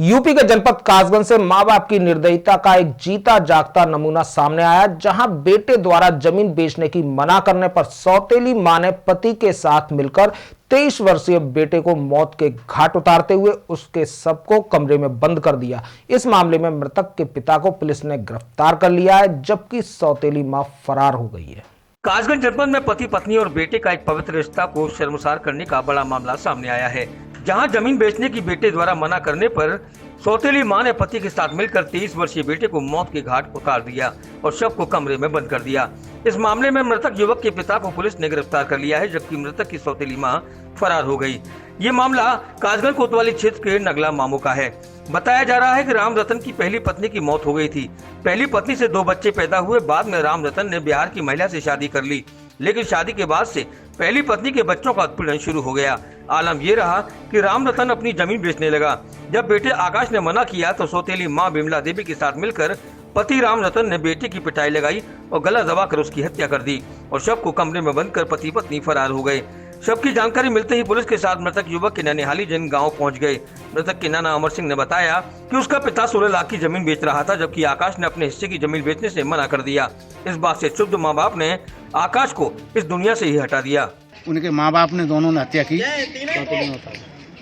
UP के जनपद कासगंज से मां बाप की निर्दयता का एक जीता जागता नमूना सामने आया, जहां बेटे द्वारा जमीन बेचने की मना करने पर सौतेली मां ने पति के साथ मिलकर 23 वर्षीय बेटे को मौत के घाट उतारते हुए उसके शव को कमरे में बंद कर दिया। इस मामले में मृतक के पिता को पुलिस ने गिरफ्तार कर लिया है, जबकि सौतेली मां फरार हो गई है। कासगंज जनपद में पति पत्नी और बेटे का एक पवित्र रिश्ता को शर्मसार करने का बड़ा मामला सामने आया है, जहां जमीन बेचने की बेटे द्वारा मना करने पर सौतेली मां ने पति के साथ मिलकर 23 वर्षीय बेटे को मौत के घाट उतार दिया और शव को कमरे में बंद कर दिया। इस मामले में मृतक युवक के पिता को पुलिस ने गिरफ्तार कर लिया है, जबकि मृतक की सौतेली मां फरार हो गई। ये मामला कासगंज कोतवाली क्षेत्र के नगला मामू का है। बताया जा रहा है कि राम रतन की पहली पत्नी की मौत हो गई थी। पहली पत्नी से 2 बच्चे पैदा हुए। बाद में राम रतन ने बिहार की महिला से शादी कर ली, लेकिन शादी के बाद से पहली पत्नी के बच्चों का उत्पीड़न शुरू हो गया। आलम ये रहा कि राम रतन अपनी जमीन बेचने लगा। जब बेटे आकाश ने मना किया तो सौतेली मां बिमला देवी के साथ मिलकर पति राम रतन ने बेटे की पिटाई लगाई और गला दबाकर उसकी हत्या कर दी और शव को कमरे में बंद कर पति पत्नी फरार हो गए। शव की जानकारी मिलते ही पुलिस के साथ मृतक युवक के ननिहाली जन गांव पहुंच गए। मृतक के नाना अमर सिंह ने बताया कि उसका पिता 16 लाख की जमीन बेच रहा था, जबकि आकाश ने अपने हिस्से की जमीन बेचने से मना कर दिया। इस बात से क्षुब्ध माँ बाप ने आकाश को इस दुनिया से ही हटा दिया। उनके माँ बाप ने दोनों ने हत्या की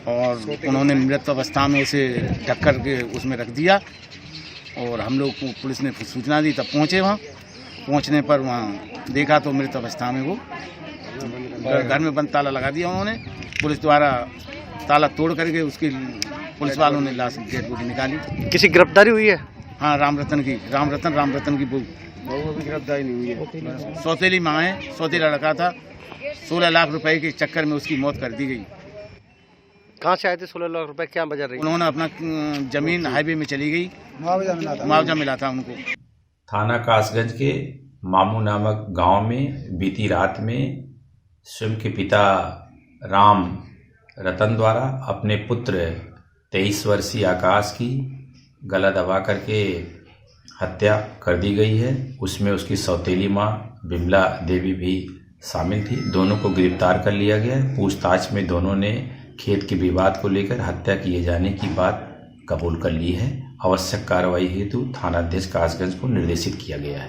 और उन्होंने मृत अवस्था में उसे ढककर के उसमें रख दिया और हम लोग को पुलिस ने सूचना दी, तब पहुँचे। वहाँ पहुँचने पर वहाँ देखा तो मृत अवस्था में वो घर में बंद ताला लगा दिया उन्होंने। पुलिस द्वारा ताला तोड़ करके उसकी पुलिस वालों ने लाश डेड बॉडी निकाली। किसी गिरफ्तारी हुई है? हाँ, राम रतन की बहू की गिरफ्तारी नहीं हुई है। सौतेली माँ है, सौतेला लड़का था। 16 लाख रुपए के चक्कर में उसकी मौत कर दी गई। कहाँ से आए थे 16 लाख रुपए? क्या वजह रही? उन्होंने अपना जमीन हाईवे में चली गई, मुआवजा मिला था उनको। थाना कासगंज के मामू नामक गांव में बीती रात में स्वयं के पिता राम रतन द्वारा अपने पुत्र 23 वर्षीय आकाश की गला दबा करके हत्या कर दी गई है। उसमें उसकी सौतेली मां बिमला देवी भी शामिल थी। दोनों को गिरफ्तार कर लिया गया। पूछताछ में दोनों ने खेत के विवाद को लेकर हत्या किए जाने की बात कबूल कर ली है। आवश्यक कार्रवाई हेतु थानाध्यक्ष कासगंज को निर्देशित किया गया है।